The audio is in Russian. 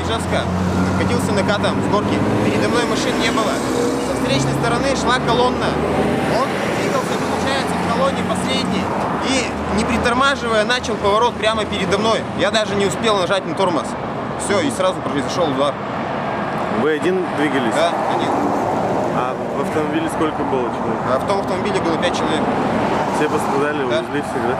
Ижевска, катился накатом с горки. Передо мной машин не было. Со встречной стороны шла колонна. Он двигался, получается, в колонне последний. И, не притормаживая, начал поворот прямо передо мной. Я даже не успел нажать на тормоз. Все, и сразу произошел удар. Вы один двигались? Да, один. А в автомобиле сколько было человек? А в том автомобиле было 5 человек. Все пострадали, Да. увезли всех, да?